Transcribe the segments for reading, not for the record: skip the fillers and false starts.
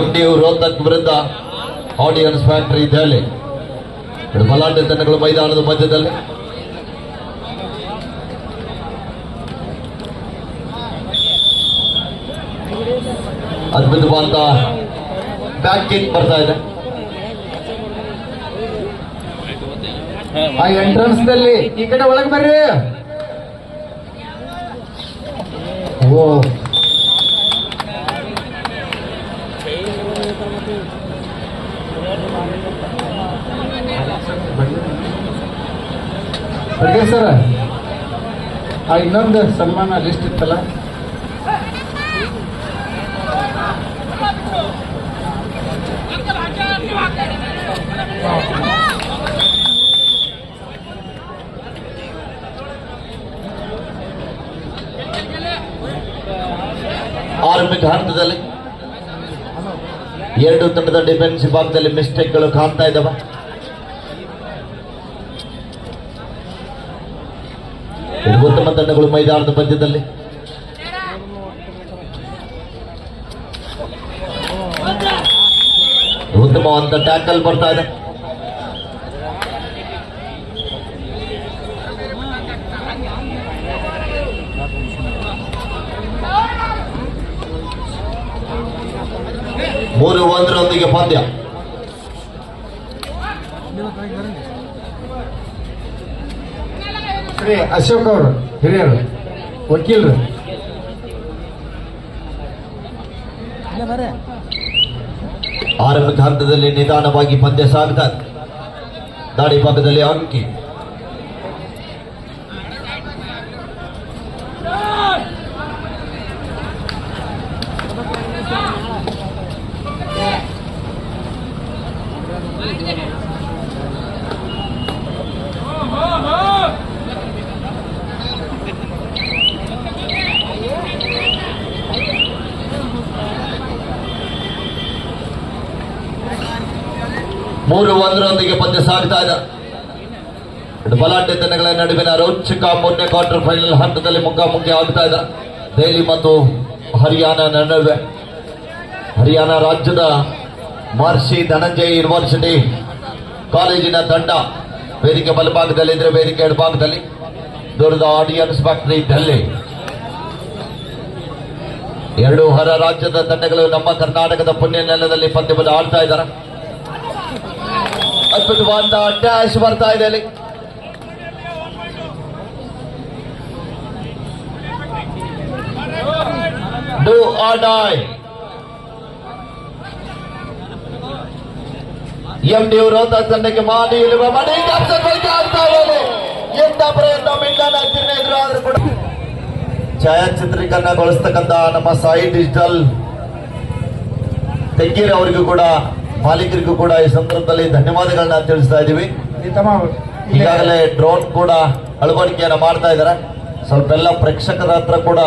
MDU ರೋಹ್ತಕ್ ವಿರುದ್ಧ audience factory Delhi. ಬಲಾಢ್ಯ ತಂಡಗಳು ಮೈದಾನದ ಮಧ್ಯದಲ್ಲಿ. ಅದ್ಭುತವಾದ ಬ್ಯಾಕ್ ಕಿಕ್ ಬರ್ತಾ ಇದೆ. ಆ ಎಂಟ್ರನ್ಸ್ ದಲ್ಲಿ ಈ ಕಡೆ ಒಳಗೆ ಬರ್ರಿ. ಓ ಬರ್ಗೆ ಸರ್, ಆ ಇನ್ನೊಂದು ಸನ್ಮಾನ ಲಿಸ್ಟ್ ಇತ್ತಲ್ಲ, ಆರಂಭಿಕ ಹಂತದಲ್ಲಿ ಎರಡು ತಂಡದ ಡಿಫೆನ್ಸ್ ವಿಭಾಗದಲ್ಲಿ ಮಿಸ್ಟೇಕ್ಗಳು ಕಾಣ್ತಾ ಇದ್ದಾವೆ. ಉತ್ತಮ ತಂಡಗಳು ಮೈದಾನದ ಮಧ್ಯದಲ್ಲಿ. ಉತ್ತಮವಾದ ಟ್ಯಾಕಲ್ ಬರ್ತಾ ಇದೆ. ಮೂರು ಒಂದರೊಂದಿಗೆ ಪಂದ್ಯ. ಶ್ರೀ ಅಶೋಕ್ ಅವರು ಹಿರಿಯರು ವಕೀಲರು. ಆರಂಭಿಕ ಹಂತದಲ್ಲಿ ನಿಧಾನವಾಗಿ ಪಂದ್ಯ ಸಾಗ್ತಾ ಇದೆ. ದಾಳಿ ಭಾಗದಲ್ಲಿ ಅಂಕಿ. ಮೂರು ಒಂದರೊಂದಿಗೆ ಪಂದ್ಯ ಸಾಗ್ತಾ ಇದೆ. ಬಲಾಢ್ಯ ತಂಡಗಳ ನಡುವಿನ ರೋಚಕ ಮೂರನೇ ಕ್ವಾರ್ಟರ್ ಫೈನಲ್ ಹಂತದಲ್ಲಿ ಮುಖಾಮುಖಿ ಆಗ್ತಾ ಇದೆ. ದೆಹಲಿ ಮತ್ತು ಹರಿಯಾಣ ನಡುವೆ. ಹರಿಯಾಣ ರಾಜ್ಯದ ಮಹರ್ಷಿ ಧನಂಜಯ ಯೂನಿವರ್ಸಿಟಿ ಕಾಲೇಜಿನ ತಂಡ ವೇದಿಕೆ ಬಲಭಾಗದಲ್ಲಿ ಇದ್ರೆ, ವೇದಿಕೆ ಎಡಭಾಗದಲ್ಲಿ ದೂರದ ಆಡಿಯನ್ಸ್ ಫ್ಯಾಕ್ಟರಿ ಡೆಲ್ಲಿ. ಎರಡು ಹೊರ ರಾಜ್ಯದ ತಂಡಗಳು ನಮ್ಮ ಕರ್ನಾಟಕದ ಪುಣ್ಯ ನೆಲದಲ್ಲಿ ಪಂದ್ಯವನ್ನು ಆಡ್ತಾ ಇದ್ದಾರೆ. ಅದ್ಭುತವಾದ ಡ್ಯಾಶ್ ಬರ್ತಾ ಇದೆ ಅಲ್ಲಿ. Do or dye. MDU ರೋಹ್ತಕ್ ತಂಡಕ್ಕೆ ಮಾಡಿ ಎಂತ ಪ್ರಯತ್ನ ಮಿಂಡನ ಎದುರಾದ್ರೂ ಕೂಡ ಛಾಯಾಚಿತ್ರೀಕರಣಗೊಳಿಸ್ತಕ್ಕಂಥ ನಮ್ಮ ಸಾಯಿ ಡಿಜಿಟಲ್ ತೆಗ್ಗೀರ್ ಅವರಿಗೂ ಕೂಡ, ಮಾಲೀಕರಿಗೂ ಕೂಡ ಈ ಸಂದರ್ಭದಲ್ಲಿ ಧನ್ಯವಾದಗಳನ್ನ ತಿಳಿಸ್ತಾ ಇದ್ದೀವಿ. ಈಗಾಗಲೇ ಡ್ರೋನ್ ಕೂಡ ಅಳವಡಿಕೆಯನ್ನ ಮಾಡ್ತಾ ಇದ್ದಾರೆ. ಸ್ವಲ್ಪ ಎಲ್ಲ ಪ್ರೇಕ್ಷಕರ ಹತ್ರ ಕೂಡ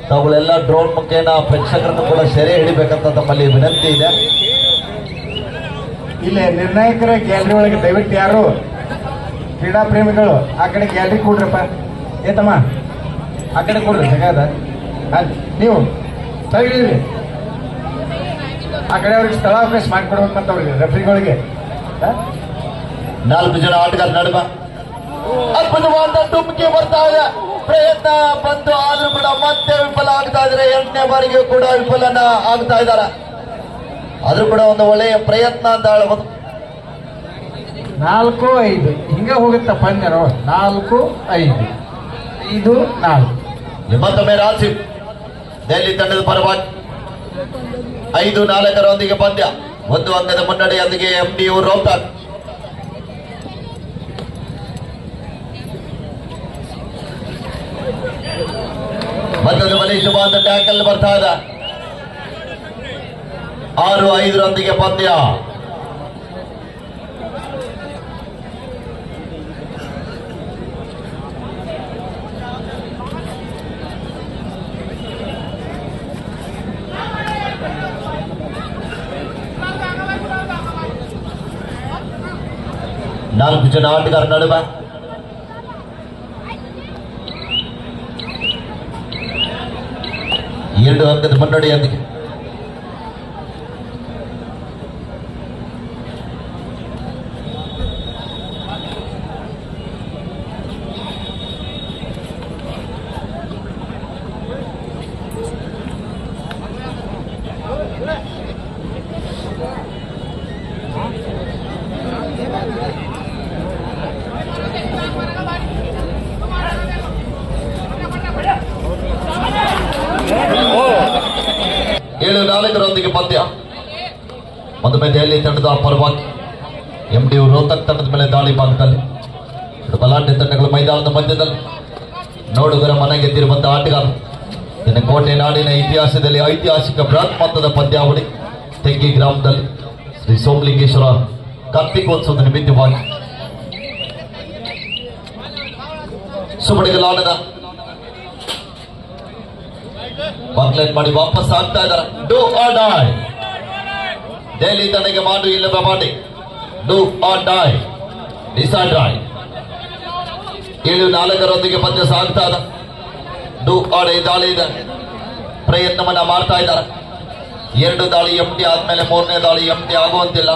ತಾವುಗಳೆಲ್ಲ ಡ್ರೋನ್ ಮುಖೇನ ಪ್ರೇಕ್ಷಕರನ್ನು ಕೂಡ ಸೆರೆ ಹಿಡಿಬೇಕಂತ ತಮ್ಮಲ್ಲಿ ವಿನಂತಿ ಇದೆ. ಇಲ್ಲಿ ನಿರ್ಣಾಯಕರ ಗ್ಯಾಲರಿ ಒಳಗೆ ದಯವಿಟ್ಟು ಯಾರು ಕ್ರೀಡಾ ಪ್ರೇಮಿಗಳು ಆ ಕಡೆ ಗ್ಯಾಲರಿ ಕೊಡ್ರಪ್ಪ. ಏತಮ್ಮ ಆ ಕಡೆ ಕೊಡ್ರಿ. ಜಗದ ನೀವು ತಗಿರಿ ಆ ಕಡೆ ಅವ್ರಿಗೆ ಸ್ಥಳಾವಕಾಶ ಮಾಡಿಕೊಡ್ಬೇಕು ಅಂತ ಅವ್ರಿಗೆ ರೆಫ್ರಿಗಳಿಗೆ. 4 ಜನ ಆಟಗಾರ ನಡುವೆ ಅದ್ಭುತವಾದ ಟುಮ್ಕಿ ಬರ್ತಾ ಇದೆ. ಪ್ರಯತ್ನ ಬಂತು ಆದ್ರೂ ಕೂಡ ಮತ್ತೆ ವಿಫಲ ಆಗ್ತಾ ಇದ್ದಾರೆ. 8ನೇ ಬಾರಿಗೆ ಕೂಡ ವಿಫಲನ ಆಗ್ತಾ ಇದ್ದಾರೆ. ಆದ್ರೂ ಕೂಡ ಒಂದು ಒಳ್ಳೆಯ ಪ್ರಯತ್ನ ಅಂತ ಹೇಳ್ಬೋದು. 4-5 ಹಿಂಗ ಹೋಗುತ್ತ ಪಂದ್ಯರು. 4-5 5-4. ಮತ್ತೊಮ್ಮೆ ರಾಸಿಫ್ ದೆಹಲಿ ತಂಡದ ಪರವಾಗಿ 5-4 ಪಂದ್ಯ. 1 ಅಂಕದ ಮುನ್ನಡೆಯೊಂದಿಗೆ MDU ರೋಹ್ತಕ್. ಮತ್ತೊಂದು ಬಲಿಷ್ಠವಾದ ಟ್ಯಾಕಲ್ ಬರ್ತಾ ಇದೆ. 6-5 ಪಂದ್ಯ. ನಾಲ್ಕು ಜನ ಆಟಗಾರ ನಡುವೆ ಎರಡು ಅಂಕದ ಮುನ್ನಡೆಯೊಂದಿಗೆ 7-4 ಪಂದ್ಯ. ಮತ್ತೊಮ್ಮೆ ದೆಹಲಿ ತಂಡದ ಪರವಾಗಿ MDU ರೋಹ್ತಕ್ ತಂಡದ ಮೇಲೆ ದಾಳಿ ಭಾಗದಲ್ಲಿ ಬಲಾಢ್ಯ ತಂಡಗಳು ಮೈದಾನದ ಮಧ್ಯದಲ್ಲಿ ನೋಡುಗರ ಮನೆ ಗೆದ್ದಿರುವಂತಹ ಆಟಗಾರ. ಇನ್ನು ಕೋಟೆ ನಾಡಿನ ಇತಿಹಾಸದಲ್ಲಿ ಐತಿಹಾಸಿಕ ಬೃಹತ್ ಮೊತ್ತದ ಪಂದ್ಯಾವಳಿ ತೆಗ್ಗಿ ಗ್ರಾಮದಲ್ಲಿ ಶ್ರೀ ಸೋಮಲಿಂಗೇಶ್ವರ ಕಾರ್ತಿಕೋತ್ಸವದ ನಿಮಿತ್ತವಾಗಿ ಸುಬಡಿಗಲಾಡದ ಬಾಕ್ಲೈನ್ ಮಾಡಿ ವಾಪಸ್ ಆಗ್ತಾ ಇದ್ದಾರೆ. Do or dye. ದೆಹಲಿ ತಂಡಕ್ಕೆ ಮಾಡು ಇಲ್ಲವೇ ಮಾಡಿ. Do or die. Decide die. 7-4 ಪಂದ್ಯ ಸಾಗ್ತಾ ಇದೆ. ಡೂ ಆರ್ ಡೈ ದಾಳಿ ಇದೆ. ಪ್ರಯತ್ನವನ್ನ ಮಾಡ್ತಾ ಇದ್ದಾರೆ. 2 ದಾಳಿ ಎಂಟಿ ಆದ್ಮೇಲೆ 3ನೇ ದಾಳಿ ಎಂಟಿ ಆಗುವಂತಿಲ್ಲ.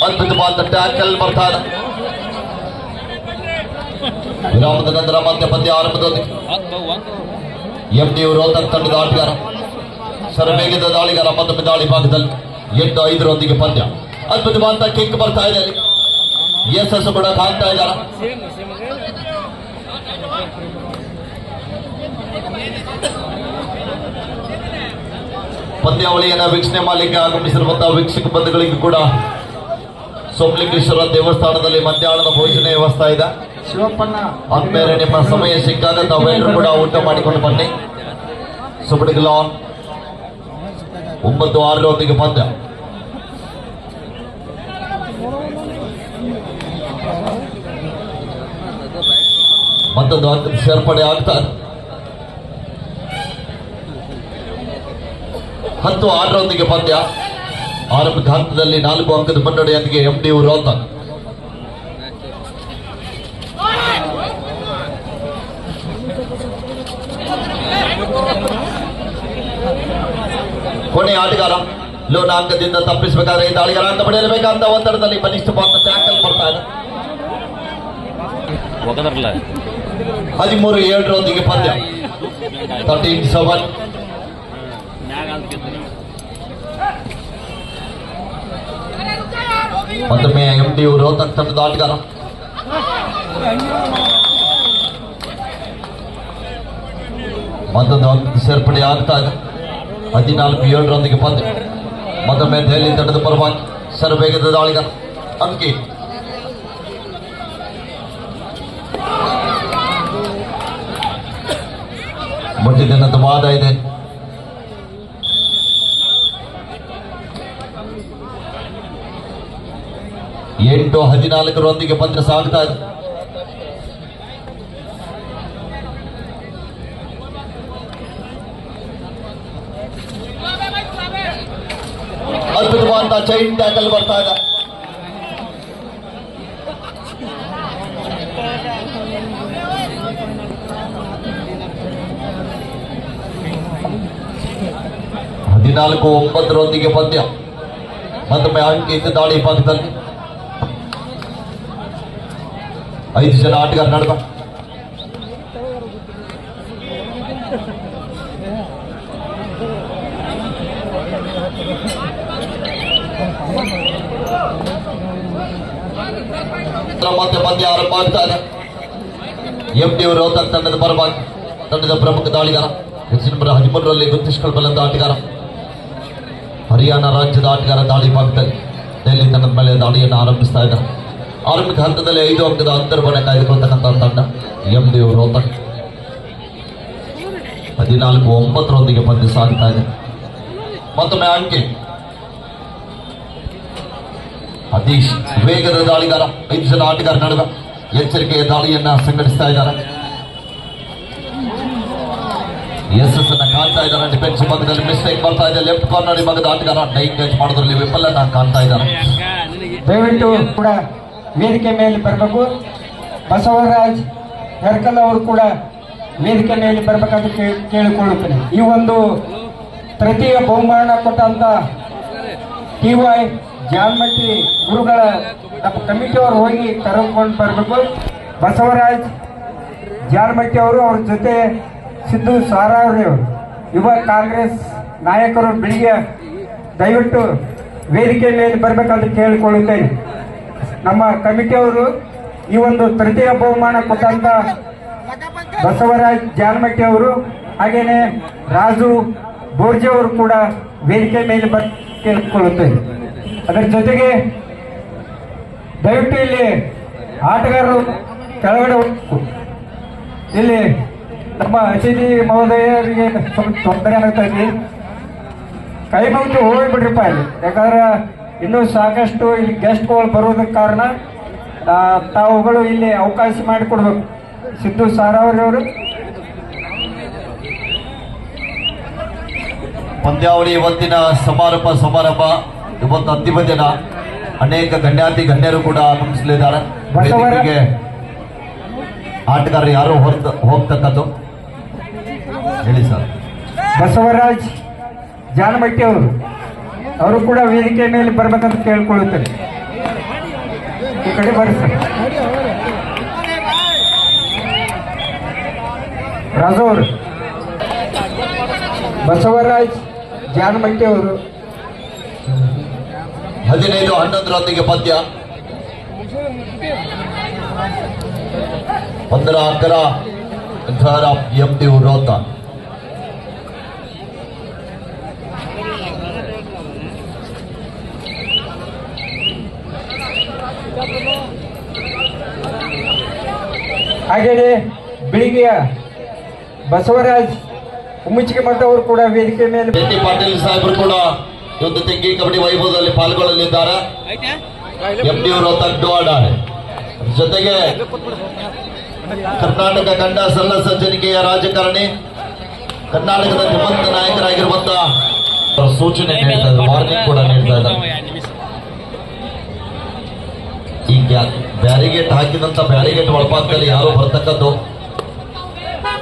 ಅದ್ಭುತವಾದ ಟ್ಯಾಕಲ್ ಬರ್ತಾ ಇದೆ. ವಿರಾಮದ ನಂತರ ಮತ್ತೆ ಪಂದ್ಯ ಆರಂಭದೊಂದಿಗೆ MDU ರೋಹ್ತಕ್ ತಂಡದ ಆಟಗಾರ ಸರ್ವೇಗದ ದಾಳಿಗಾರ ಮತ್ತೊಮ್ಮೆ ದಾಳಿ ಭಾಗದಲ್ಲಿ 8-5 ಪಂದ್ಯ. ಅದ್ಭುತವಾದ ಕಿಕ್ ಬರ್ತಾ ಇದೆ. ಯಶಸ್ಸು ಕೂಡ ಕಾಣ್ತಾ ಇದ್ದಾರೆ. ಪಂದ್ಯಾವಳಿಯನ್ನ ವೀಕ್ಷಣೆ ಮಾಡಲಿಕ್ಕೆ ಆಗಮಿಸಿರುವಂತಹ ವೀಕ್ಷಕ ಬಂಧುಗಳಿಗೂ ಕೂಡ ಸೋಮಲಿಂಗೇಶ್ವರ ದೇವಸ್ಥಾನದಲ್ಲಿ ಮಧ್ಯಾಹ್ನದ ಭೋಜನ ವ್ಯವಸ್ಥೆ ಇದೆ. ಶಿವಪ್ಪಣ್ಣ ಅಂಬೇರೆ ನಿಮ್ಮ ಸಮಯ ಸಿಕ್ಕಾಗ ತಾವೆಲ್ಲರೂ ಕೂಡ ಊಟ ಮಾಡಿಕೊಂಡು ಬನ್ನಿ. ಸುಬಡಿಗಲಾನ್ 9-6 ಪಂದ್ಯ. ಮತ್ತೊಂದು ಅಂಕದ ಸೇರ್ಪಡೆ ಆಗ್ತಾರೆ. 10-6 ಪಂದ್ಯ. ಆರಂಭಿಕ ಹಂತದಲ್ಲಿ 4 ಅಂಕದ ಮುನ್ನಡೆಯೊಂದಿಗೆ MDU ರೋಹ್ತಕ್. ಕೊನೆ ಆಟಗಾರ ಲೋನ ಅಂಕದಿಂದ ತಪ್ಪಿಸಬೇಕಾದ್ರೆ ಈ ದಾಳಿಗಾರ ಅಂಕ ಪಡೆಯಲೇಬೇಕಂತ ಒತ್ತಡದಲ್ಲಿ ಬಲಿಷ್ಠವಾದ ಟ್ಯಾಕಲ್ ಬರ್ತಾ ಇದೆ. 13-7 ಪಂದ್ಯ. 13-7. ಮತ್ತೊಮ್ಮೆ MDU ರೋಹ್ತಕ್ ತಂಡದ ಆಟಗಾರ ಮತ್ತೊಂದು ಅಂಕದ ಸೇರ್ಪಡೆ ಆಗ್ತಾ ಇದೆ. 14-7 ಪಂದ್ಯ. ಮತ್ತೊಮ್ಮೆ ದೆಹಲಿ ತಂಡದ ಪರವಾಗಿ ಸರ್ವೇಗದ ದಾಳಿಗಾರ ಅಂಕಿ ಮುಟ್ಟಿದ ವಾದ ಇದೆ. ಎಂಟು 14 ಪಂದ್ಯ ಸಾಗ್ತಾ ಇದೆ. ಅದ್ಭುತವಾದ ಚೈನ್ ಟ್ಯಾಕಲ್ ಬರ್ತಾ ಇದೆ. ಹದಿನಾಲ್ಕು 9 ಪಂದ್ಯ. ಮತ್ತೊಮ್ಮೆ ಅಂಕಿತ ದಾಳಿ ಭಾಗದಲ್ಲಿ 5 ಜನ ಆಟಗಾರ ನಡೆದ. ಮತ್ತೆ ಪಂದ್ಯ ಆರಂಭ ಆಗ್ತಾ ಇದೆ. MDU ರೋಹ್ತಕ್ ತಂಡದ ಪರವಾಗಿ ತಂಡದ ಪ್ರಮುಖ ದಾಳಿಗಾರ ನಂಬರ್ 13ರಲ್ಲಿ ಗುರುತಿಸಿಕೊಳ್ಳಬಲ್ಲಂತ ಆಟಗಾರ ಹರಿಯಾಣ ರಾಜ್ಯದ ಆಟಗಾರ ದಾಳಿ ಭಾಗದಲ್ಲಿ ದೆಹಲಿ ತಂಡದ ಮೇಲೆ ದಾಳಿಯನ್ನು ಆರಂಭಿಸ್ತಾ ಇದ್ದಾರೆ. ಆರಂಭಿಕ ಹಂತದಲ್ಲಿ 5 ಅಂಕದ ಅಂತರವನ್ನು ಕಾಯ್ದುಕೊಳ್ತಕ್ಕಂಥ ತಂಡ MDU ರೋಹ್ತಕ್. 14-9 ಪಂದ್ಯ ಸಾಗ್ತಾ ಇದೆ. ಮತ್ತೊಮ್ಮೆ ಅಂಕಿ ಅತೀಶ್ ವೇಗದ ದಾಳಿಗಾರ 5 ಜನ ಆಟಗಾರ ನಡುವೆ ಎಚ್ಚರಿಕೆಯ ದಾಳಿಯನ್ನ ಸಂಘಟಿಸ್ತಾ ಇದ್ದಾರೆ. ಯಶಸ್ಸನ್ನ ಕಾಣ್ತಾ ಇದ್ದಾರೆ. ಡಿಫೆನ್ಸ್ ಭಾಗದಲ್ಲಿ ಮಿಸ್ಟೇಕ್ ಬರ್ತಾ ಇದೆ. ಲೆಫ್ಟ್ ಕಾರ್ನರ್ ಭಾಗದ ಆಟಗಾರ ಎಂಗೇಜ್ ಮಾಡೋದ್ರಲ್ಲಿ ವಿಫಲನ ಕಾಣ್ತಾ ಇದ್ದಾರೆ. ದಯವಿಟ್ಟು ಕೂಡ ವೇದಿಕೆ ಮೇಲೆ ಬರಬೇಕು. ಬಸವರಾಜ್ ಹೆರ್ಕಲ್ ಅವರು ಕೂಡ ವೇದಿಕೆ ಮೇಲೆ ಬರಬೇಕಂತ ಕೇಳಿಕೊಳ್ಳುತ್ತೇನೆ. ಈ ಒಂದು ತೃತೀಯ ಬಹುಮಾನ ಕೊಟ್ಟಂತ TY ಜಾಲ್ಮಟ್ಟಿ ಗುರುಗಳ ನಮ್ಮ ಕಮಿಟಿಯವರು ಹೋಗಿ ಕರೆದುಕೊಂಡು ಬರಬೇಕು. ಬಸವರಾಜ್ ಜಾಲ್ಮಟ್ಟಿ ಅವರು, ಅವ್ರ ಜೊತೆ ಸಿದ್ದು ಸಾರಾವರಿ ಅವರು, ಯುವ ಕಾಂಗ್ರೆಸ್ ನಾಯಕರು ಬೆಳಿಗ್ಗೆ ದಯವಿಟ್ಟು ವೇದಿಕೆ ಮೇಲೆ ಬರಬೇಕಂತ ಕೇಳಿಕೊಳ್ಳುತ್ತೇನೆ. ನಮ್ಮ ಕಮಿಟಿಯವರು ಈ ಒಂದು ತೃತೀಯ ಬಹುಮಾನ ಕೊಟ್ಟಂತ ಬಸವರಾಜ್ ಜಾನಮಟ್ಟಿ ಅವರು ಹಾಗೇನೆ ರಾಜು ಬೋರ್ಜಿ ಅವರು ಕೂಡ ವೇದಿಕೆ ಮೇಲೆ ಕೇಳಿಕೊಳ್ಳುತ್ತೇವೆ. ಅದರ ಜೊತೆಗೆ ದಯವಿಟ್ಟು ಇಲ್ಲಿ ಆಟಗಾರರು ಕೆಳಗಡೆ ಹೋಗ್ಬೇಕು. ಇಲ್ಲಿ ನಮ್ಮ ಅತಿಥಿ ಮಹೋದಯರಿಗೆ ಸ್ವಲ್ಪ ತೊಂದರೆ ಆಗ್ತಾ ಇದೆ. ಕೈ ಮುಗಿದು ಹೋಗ್ಬಿಡ್ರಿಪ್ಪ ಇಲ್ಲಿ, ಯಾಕಂದ್ರೆ ಇನ್ನೂ ಸಾಕಷ್ಟು ಇಲ್ಲಿ ಗೆಸ್ಟ್ಗಳು ಬರೋದಕ್ಕೆ ಕಾರಣ ತಾವುಗಳು ಇಲ್ಲಿ ಅವಕಾಶ ಮಾಡಿಕೊಡ್ಬೇಕು. ಸಿದ್ದು ಸಾರಾವರಿ ಅವರು ಪಂದ್ಯಾವಳಿ ಇವತ್ತಿನ ಸಮಾರಂಭ ಇವತ್ತು ಅಂತಿಮ ದಿನ. ಅನೇಕ ಗಣ್ಯಾತಿ ಗಣ್ಯರು ಕೂಡ ಆಗಮಿಸಲಿದ್ದಾರೆ. ವೇದಿಕೆಗೆ ಆಟಗಾರರು ಯಾರು ಹೋಗ್ತಕ್ಕದ್ದು ಹೇಳಿ ಸರ್. ಬಸವರಾಜ್ ಜಾನಮಟ್ಟಿ ಅವರು ಕೂಡ ವೇದಿಕೆ ಮೇಲೆ ಬರ್ಬೇಕಂತ ಕೇಳ್ಕೊಳ್ಳುತ್ತೇನೆ. ಈ ಕಡೆ ಬರ್ರಿ ಸರ್. ರಾಜು ಅವರು, ಬಸವರಾಜ್ ಜಾನಮಟ್ಟಿ ಅವರು 15-11 ಪಂದ್ಯ. 15 ಅಂಕರ MD ರೋತ. ಹಾಗೆಯೇ ಬೆಳಿಗ್ಗೆಯ ಬಸವರಾಜ್ ಉಮ್ಮಚಿಗೆ ಮಠ ಅವರು ಕೂಡ ವೇದಿಕೆ ಮೇಲೆ. ಟಿ ಪಾಟೀಲ್ ಸಾಹೇಬರು ಕೂಡ ಇವತ್ತು ತೆಂಗಿ ಕಬಡ್ಡಿ ವೈಭವದಲ್ಲಿ ಪಾಲ್ಗೊಳ್ಳಲಿದ್ದಾರೆ. MD ರೋತ ಅಡ್ಡವಾಡಾರೆ. ಜೊತೆಗೆ ಕರ್ನಾಟಕ ಕಂಡ ಸರಳ ಸಜ್ಜನಿಕೆಯ ರಾಜಕಾರಣಿ, ಕರ್ನಾಟಕದ ಧೀಮಂತ ನಾಯಕರಾಗಿರುವಂತಹ ಸೂಚನೆ ನೀಡ್ತಾ ಇದ್ದಾರೆ, ವಾರ್ನಿಂಗ್ ಕೂಡ ನೀಡ್ತಾ ಇದ್ದಾರೆ. ಈ ಬ್ಯಾರಿಗೇಟ್ ಹಾಕಿದಂತ ಬ್ಯಾರಿಗೇಟ್ ಒಳಪಾಕದಲ್ಲಿ ಯಾರು ಬರ್ತಕ್ಕದ್ದು,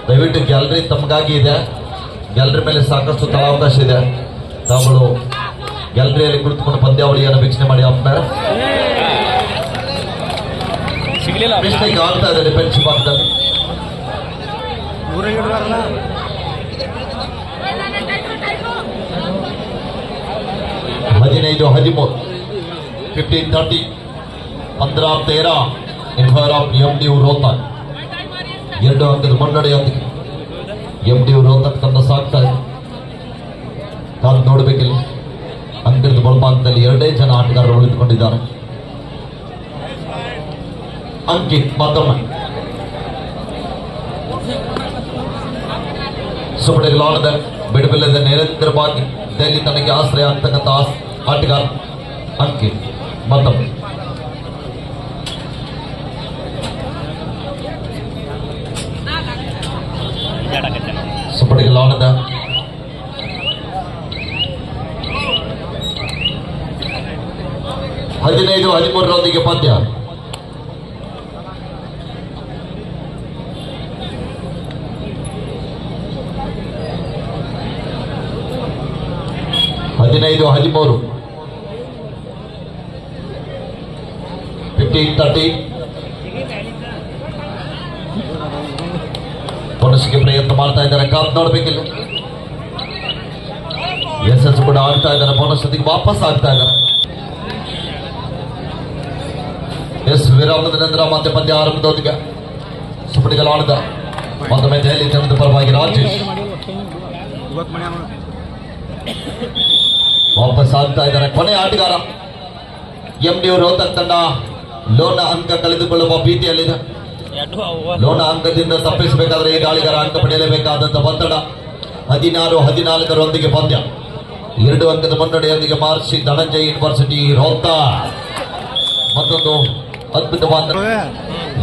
ದಯವಿಟ್ಟು ಗ್ಯಾಲರಿ ತಮಗಾಗಿ ಇದೆ. ಗ್ಯಾಲರಿ ಮೇಲೆ ಸಾಕಷ್ಟು ಸ್ಥಳಾವಕಾಶ ಇದೆ. ತಾವುಗಳು ಗ್ಯಾಲರಿಯಲ್ಲಿ ಕುಳಿತುಕೊಂಡು ಪಂದ್ಯಾವಳಿಯನ್ನು ವೀಕ್ಷಣೆ ಮಾಡಿ. ಅಂಪೈರ್ ಮಿಸ್ಟೇಕ್ ಆಗ್ತಾ ಇದೆ ಡಿಫೆನ್ಸಿವ್ ಭಾಗದಲ್ಲಿ. ಹದಿನೈದು 15-30 15-13 ಇನ್ ಫೇವರ್ ಆಫ್ MD ರೋಹ್ತಕ್. 2 ಅಂಕದ ಮುನ್ನಡೆಯೊಂದಿಗೆ MD ರೋಹ್ತಕ್ ತಂಡ ಸಾಕ್ತಾ ಇದೆ. ತಾನು ನೋಡಬೇಕಿಲ್ಲ, ಅಂಕದ ಬಲಭಾಗದಲ್ಲಿ 2 ಜನ ಆಟಗಾರರು ಉಳಿದುಕೊಂಡಿದ್ದಾರೆ. ಅಂಕಿತ್ ಮತ್ತೊಮ್ಮೆ ಸುಪಡೆಗಳಾದ ಬಿಡುವಿಲ್ಲದ ನಿರಂತರವಾಗಿ ದೆಹಲಿ ತನಗೆ ಆಶ್ರಯ ಆಗ್ತಕ್ಕಂಥ ಆಟಗಾರ ಅಂಕಿತ್ ಮತ್ತೊಮ್ಮೆ. ಸುಪಡೆಗಳಾದ 15-13 ಪಂದ್ಯ. ಹದಿನೈದು 13 15-30 ಬೋನಸ್ಗೆ ಪ್ರಯತ್ನ ಮಾಡ್ತಾ ಇದ್ದಾರೆ. ಕಾಪ್ ನೋಡ್ಬೇಕಿಲ್ಲ, SS ಕೂಡ ಆಗ್ತಾ ಇದ್ದಾರೆ. ಬೋನಸ್ ಜೊತೆಗೆ ವಾಪಸ್ ಆಗ್ತಾ ಇದ್ದಾರೆ. ವಿರಾಮದ ನಂತರ ಮತ್ತೆ ಪಂದ್ಯ ಆರಂಭದೊಂದಿಗೆ ಸುಪಡಿಗಳಾಡಿದ ಮತ್ತೊಮ್ಮೆ ದೆಹಲಿ ತಂಡದ ಪರವಾಗಿ ರಾಜೇಶ್ ವಾಪಸ್ ಆಗ್ತಾ ಇದ್ದಾರೆ. ಕೊನೆ ಆಟಗಾರ MD ರೋಹ್ತಕ್ ತಂಡ ಲೋನ ಅಂಕ ಕಳೆದುಕೊಳ್ಳುವ ಭೀತಿಯಲ್ಲಿದೆ. ಲೋನ ಅಂಕದಿಂದ ತಪ್ಪಿಸಬೇಕಾದ್ರೆ ಈ ದಾಳಿಗಾರ ಅಂಕ ಪಡೆಯಲೇಬೇಕಾದಂತ ಒತ್ತಡ. 16-14 ಪಂದ್ಯ. 2 ಅಂಕದ ಮುನ್ನಡೆಯೊಂದಿಗೆ ಮಹರ್ಷಿ ಧನಂಜಯ ಯೂನಿವರ್ಸಿಟಿ ರೋಹ್ತಕ್ ಮತ್ತೊಂದು ಅದ್ಭುತವಾದ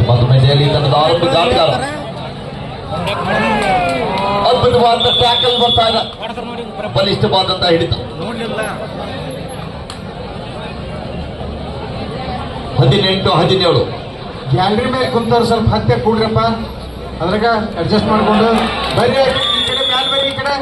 ಮತ್ತೊಮ್ಮೆ ದೆಹಲಿ ತಂಡದ ಆರಂಭಿಕ ಆಟಗಾರ ಅದ್ಭುತವಾದ ಟ್ಯಾಕಲ್ ಬರ್ತಾ ಇದೆ. ಬಲಿಷ್ಠವಾದಂತಹ ಹಿಡಿತ. 18-17 ಗ್ಯಾಲರಿ ಮೇಲೆ ಕುಂತವ್ರು ಸ್ವಲ್ಪ ಹತ್ತೆ ಕೂಡ್ರಪ್ಪ, ಅದ್ರಾಗ ಅಡ್ಜಸ್ಟ್ ಮಾಡ್ಕೊಂಡು ಬರ್ರಿ. ಈ ಕಡೆ ಮ್ಯಾಲ ಬರ್ರಿ, ಈ ಕಡೆ.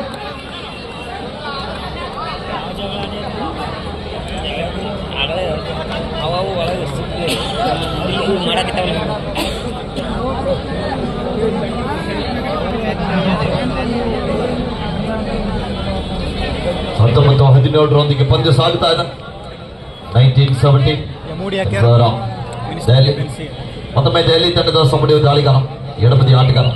ಹತ್ತೊಂಬತ್ತು 17 ಪಂದ್ಯ ಸಾಗುತ್ತಾ ಇದೆ. 1970 ದೆಹಲಿ ಮತ್ತೊಮ್ಮೆ ದೆಹಲಿ ತಂಡದ ಸೊಂಬಡಿ ದಾಳಿಗಾರ ಎಡಬದಿ ಆಟಗಾರ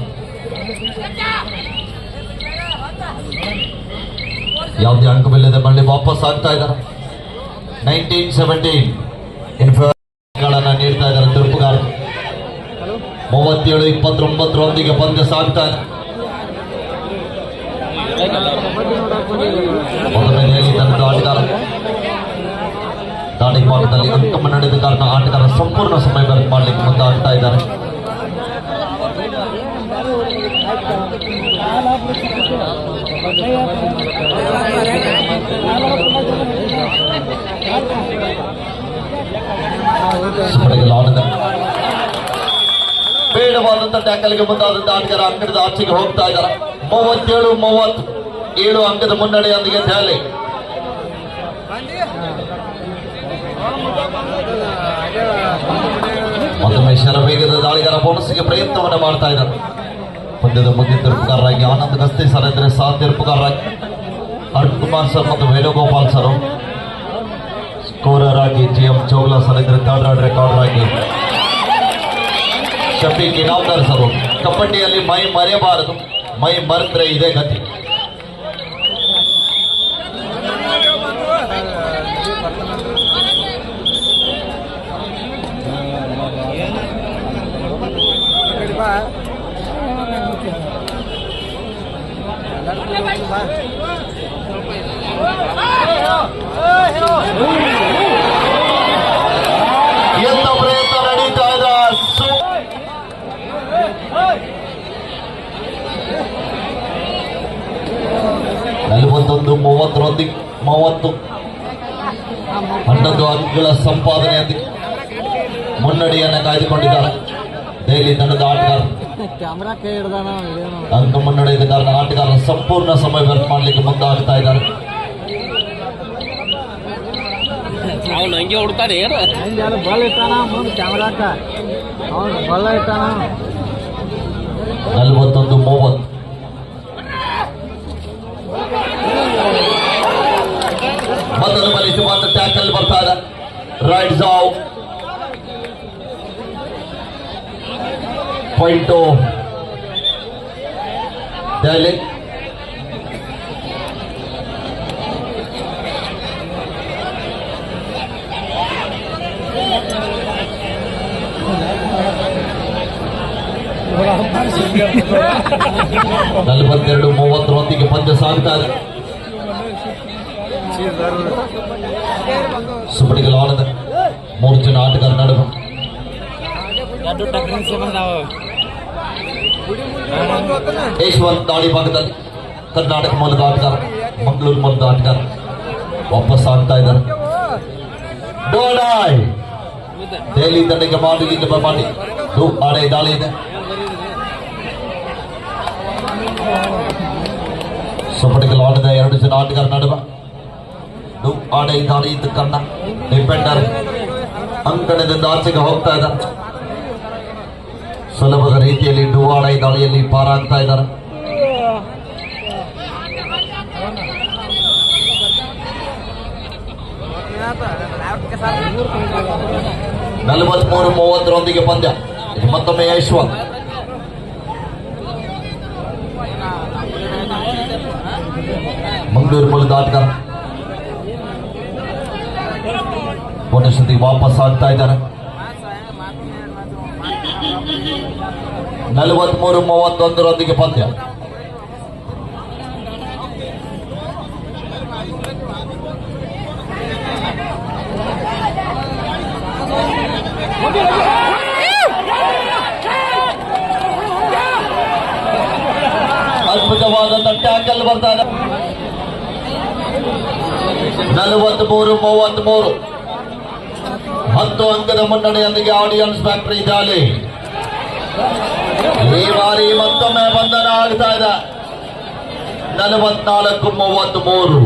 ಯಾವುದೇ ಅಂಕವಿಲ್ಲದೆ ಮರಳಿ ವಾಪಸ್ ಆಗ್ತಾ ಇದ್ದಾರೆ. 1917 ನೀಡ್ತಾ ಇದ್ದಾರೆ ತಿರುಪುಗಾರರು. 37-29 ಪಂದ್ಯ ಸಾಗ್ತಾ ಇದೆ. ಮೊದಲನೇ ದೆಹಲಿ ತಂಡದ ಆಟಗಾರ ದಾಳಿ ಭಾಗದಲ್ಲಿ ಅಂಕ ಮುನ್ನಡೆದ ಕಾರಣ ಆಟಗಾರ ಸಂಪೂರ್ಣ ಸಮಯ ವ್ಯರ್ಥ ಮಾಡಲಿಕ್ಕೆ ಮುಂದಾಗ್ತಾ ಇದ್ದಾರೆ. ಬೇಡವಾದಂತ ಟ್ಯಾಕಲ್ಗೆ ಮುಂದಾದಂತ ಆಟಗಾರ ಅಂಕಣದ ಆಚೆಗೆ ಹೋಗ್ತಾ ಇದ್ದಾರೆ. 37-37 ಅಂಕದ ಮುನ್ನಡೆಯೊಂದಿಗೆ ದೆಹಲಿ. ಮತ್ತೊಮ್ಮೆ ಶರವೇಗದ ದಾಳಿಗಾರ ಬೋನಸ್ಗೆ ಪ್ರಯತ್ನವನ್ನು ಮಾಡ್ತಾ ಇದ್ದಾರೆ. ಪಂದ್ಯದ ಮುಖ್ಯ ತೀರ್ಪುಗಾರರಾಗಿ ಆನಂದ್ ಗಸ್ತಿ ಸರ್ ಇದ್ರೆ ಸಹ ತೀರ್ಪುಗಾರರಾಗಿ ಅರುಣ್ ಕುಮಾರ್ ಸರ್ ಮತ್ತು ವೇಣುಗೋಪಾಲ್ ಸರ್, ಸ್ಕೋರರ್ ಆಗಿ GM ಚೌಗ್ಲಾ ಸರ್ ಇದ್ರೆ ಥರ್ಡ್ ರಾಡ್ ರೆಕಾರ್ಡರ್ ಆಗಿ ಶಫೀಕ್ ಇನಾಮ್ದಾರ್ ಸರ್. ಕಬಡ್ಡಿಯಲ್ಲಿ ಮೈ ಮರೆಯಬಾರದು, ಮೈ ಮರೆದ್ರೆ ಇದೇ ಗತಿ. ಎಂತ ಪ್ರಯತ್ನ ನಡೀತಾ ಇದೆ. 41-30 11 ಅಂಕಗಳ ಸಂಪಾದನೆಯೊಂದಿಗೆ ಮುನ್ನಡೆಯನ್ನು ಕಾಯ್ದುಕೊಂಡಿದ್ದಾರೆ ದೆಹಲಿ ತಂಡದ ಆಟಗಾರ. ಅಂಕ ಮುನ್ನಡೆದ ಕಾರಣ ಆಟಗಾರ ಸಂಪೂರ್ಣ ಸಮಯ ವ್ಯರ್ಥ ಮಾಡಲಿಕ್ಕೆ ಮುಂದಾಗ್ತಾ ಇದ್ದಾರೆ. ಹಂಗೆ ಹುಡ್ತಾನೆ ಬಲ್ ಇಟ್ಟಾನ ಮುಂದೆ ಕ್ಯಾಮ್ರಾಕ ಅವನು ಬಲ್ಲ ಇಟ್ಟಾನ. 41-30 ಮೊದಲ ಬಲಿಸುವಂತ ಟ್ಯಾಕಲ್ ಬರ್ತಾ ಇದೆ. ರೈಟ್ ಜಾವ್ ಪಾಯಿಂಟು ದೆಹಲಿ. ನಲವತ್ತೆರಡು 32 ಪಂದ್ಯ ಸಾಗ್ತಾ ಇದೆ. ಸುಬಡಿಗಲ್ ಆನಂದ 3 ಜನ ಆಟಗಾರ ನಡುವೆ ಯಶವಂತ್ ದಾಳಿ ಭಾಗದಲ್ಲಿ ಕರ್ನಾಟಕ ಮೂಲದ ಆಟಗಾರ, ಮಂಗಳೂರು ಮೂಲದ ಆಟಗಾರ ವಾಪಸ್ ಆಗ್ತಾ ಇದ್ದಾರೆ. ಡೋಡಾಯ್ ದೆಹಲಿ ತಂಡಕ್ಕೆ ಮಾಡಿ ಆಡೆ ದಾಳಿ ಇದೆ. ಸುಬಡಿಗಲ್ ಆಟದ 2 ಜನ ಆಟಗಾರ ನಡುವೆ ಆಡೆ ದಾಳಿ ಇದ್ದ ಕಾರಣ ಡಿಫೆಂಡರ್ ಅಂಕಣದಿಂದ ಆಚೆಗೆ ಹೋಗ್ತಾ ಇದ್ದಾರೆ. ಸುಲಭದ ರೀತಿಯಲ್ಲಿ ಡುವಾಡೈ ದಾಳಿಯಲ್ಲಿ ಪಾರಾಗ್ತಾ ಇದ್ದಾರೆ. ನಲವತ್ಮೂರು 30 ಪಂದ್ಯ. ಇದು ಮತ್ತೊಮ್ಮೆ ಯಶವಂತ್ ಮಂಗಳೂರು ಮೂಲದ ಆಟಗಾರ ಪುನಃ ವಾಪಸ್ ಆಗ್ತಾ ಇದ್ದಾರೆ. 43-31 ಪಂದ್ಯ. ಅದ್ಭುತವಾದಂತ ಟ್ಯಾಕಲ್ ಬರ್ತಾ ಇದೆ. 43-33 10 ಅಂಕದ ಮುನ್ನಡೆಯೊಂದಿಗೆ ಆಡಿಯನ್ಸ್ ಫ್ಯಾಕ್ಟರಿ ದಾಳಿ. ಈ ಬಾರಿ ಮತ್ತೊಮ್ಮೆ ಬಂಧನ ಆಗ್ತಾ ಇದೆ. 44-33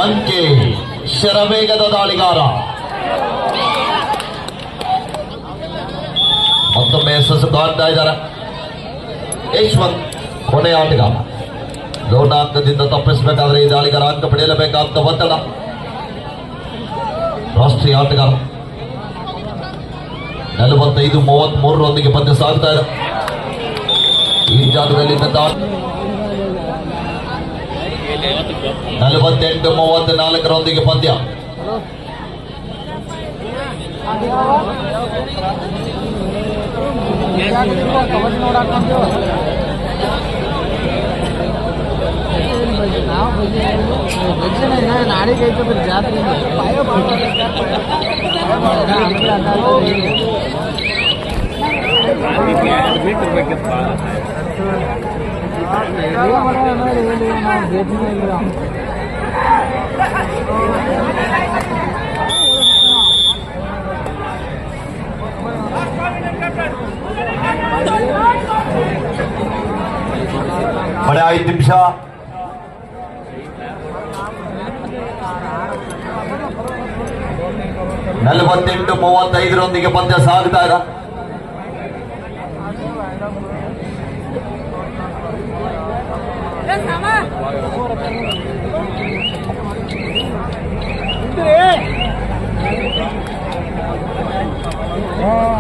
ಅಂಕೆ. ಶರವೇಗದ ದಾಳಿಗಾರ ಮತ್ತೊಮ್ಮೆ ಯಶಸ್ಸು ಕಾಣ್ತಾ ಇದ್ದಾರೆ. ಯಶವಂತ್ ಕೊನೆಯ ಆಟಗಾರ. ದೊಡ್ಡ ಅಂಕದಿಂದ ತಪ್ಪಿಸಬೇಕಾದ್ರೆ ಈ ದಾಳಿಗಾರ ಅಂಕ ಪಡೆಯಲೇಬೇಕಾದ ಒತ್ತಡ. ರಾಷ್ಟ್ರೀಯ ಆಟಗಾರ 45-33 ಪಂದ್ಯ ಸಾಗ್ತಾ ಇದೆ. ಈ ಜಾಗದಲ್ಲಿ 48-34 ಪಂದ್ಯ. ನಾಳೆಗೆ ಐತೆ ಜಾತ್ರೆ ಬಡ 5 ನಿಮಿಷ. ನಲವತ್ತೆಂಟು 35 ಪಂದ್ಯ ಸಾಗ್ತಾ ಇದೆ.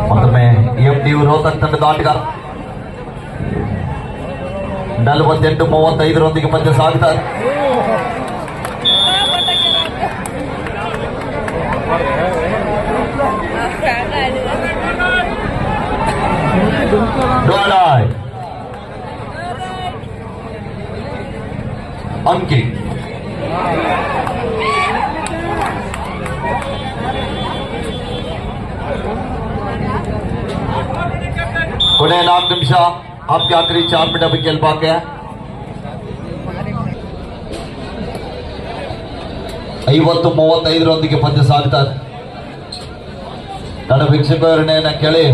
ಮತ್ತೊಮ್ಮೆ ಎಂಡಿ ರೋಹತಕ್ ತಂಡದ ಆಟಗಾರ. 48-35 ಪಂದ್ಯ ಸಾಗ್ತಾ ಇದೆ. ಅಂಕಿ ಕೊನೆಯ 4 ನಿಮಿಷ. आपके आखिरी 4 मिनट अभी खेल बाकी है. 50-35 ಪಂದ್ಯ ಸಾಗ್ತಾ ಇದೆ. ನನ್ನ ವೀಕ್ಷಕರನ್ನ ಕೇಳಿ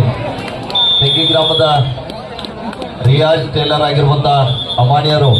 ತೆಂಗಿ ಗ್ರಾಮದ ರಿಯಾಜ್ ಟೇಲರ್ ಆಗಿರುವಂತಹ ಅಮಾನಿಯರು